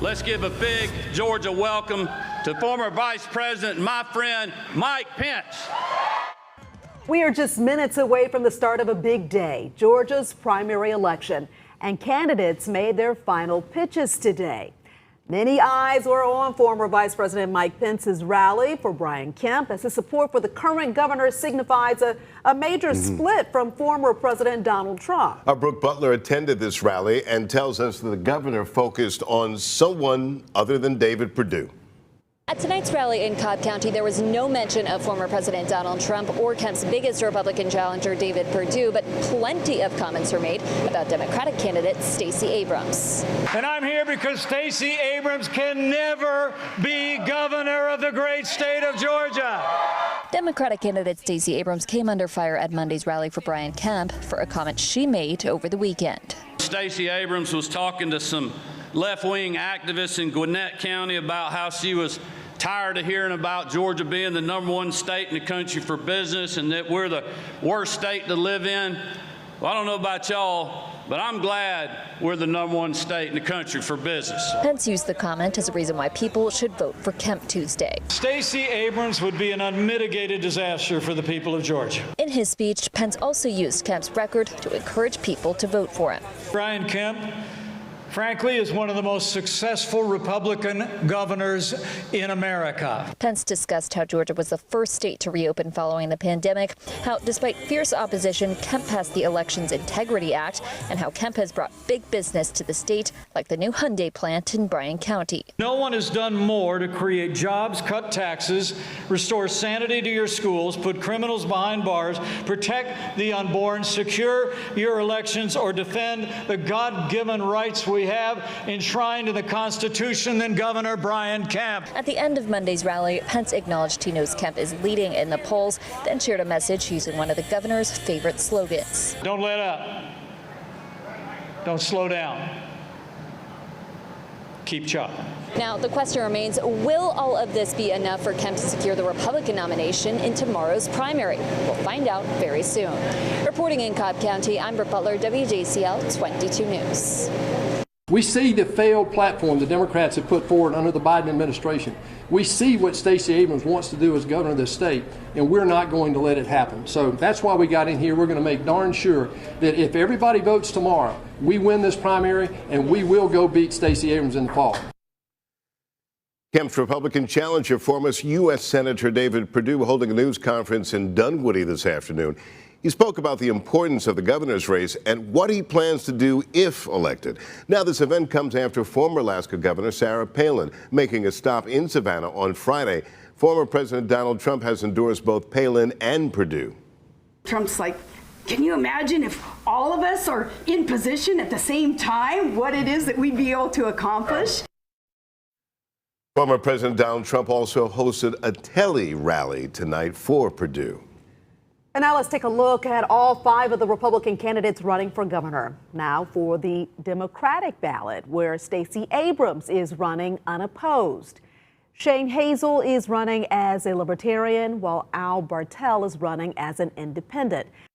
Let's give a big Georgia welcome to former Vice President, my friend, Mike Pence. We are just minutes away from the start of a big day, Georgia's primary election, and candidates made their final pitches today. Many eyes were on former Vice President Mike Pence's rally for Brian Kemp as his support for the current governor signifies a major split from former President Donald Trump. Our Brooke Butler attended this rally and tells us that the governor focused on someone other than David Perdue. At tonight's rally in Cobb County, there was no mention of former President Donald Trump or Kemp's biggest Republican challenger, David Perdue, but plenty of comments were made about Democratic candidate Stacey Abrams. And I'm here because Stacey Abrams can never be governor of the great state of Georgia. Democratic candidate Stacey Abrams came under fire at Monday's rally for Brian Kemp for a comment she made over the weekend. Stacey Abrams was talking to some left-wing activists in Gwinnett County about how she was tired of hearing about Georgia being the #1 state in the country for business and that we're the worst state to live in. Well, I don't know about y'all, but I'm glad we're the #1 state in the country for business. Pence used the comment as a reason why people should vote for Kemp Tuesday. Stacey Abrams would be an unmitigated disaster for the people of Georgia. In his speech, Pence also used Kemp's record to encourage people to vote for him. Brian Kemp, frankly, is one of the most successful Republican governors in America. Pence discussed how Georgia was the first state to reopen following the pandemic, how despite fierce opposition, Kemp passed the Elections Integrity Act, and how Kemp has brought big business to the state, like the new Hyundai plant in Bryan County. No one has done more to create jobs, cut taxes, restore sanity to your schools, put criminals behind bars, protect the unborn, secure your elections, or defend the God-given rights we have enshrined in the Constitution than Governor Brian Kemp. At the end of Monday's rally, Pence acknowledged he knows Kemp is leading in the polls, then shared a message using one of the governor's favorite slogans. Don't let up. Don't slow down. Keep chopping. Now, the question remains, will all of this be enough for Kemp to secure the Republican nomination in tomorrow's primary? We'll find out very soon. Reporting in Cobb County, I'm Brooke Butler, WJCL 22 News. We see the failed platform the Democrats have put forward under the Biden administration. We see what Stacey Abrams wants to do as governor of this state, and we're not going to let it happen. So that's why we got in here. We're going to make darn sure that if everybody votes tomorrow, we win this primary, and we will go beat Stacey Abrams in the fall. Kemp's Republican challenger, former U.S. Senator David Perdue, holding a news conference in Dunwoody this afternoon. He spoke about the importance of the governor's race and what he plans to do if elected. Now, this event comes after former Alaska Governor Sarah Palin making a stop in Savannah on Friday. Former President Donald Trump has endorsed both Palin and Perdue. Trump's like, can you imagine if all of us are in position at the same time, what it is that we'd be able to accomplish? Former President Donald Trump also hosted a tele-rally tonight for Perdue. And now let's take a look at all 5 of the Republican candidates running for governor. Now for the Democratic ballot, where Stacey Abrams is running unopposed. Shane Hazel is running as a Libertarian, while Al Bartel is running as an independent.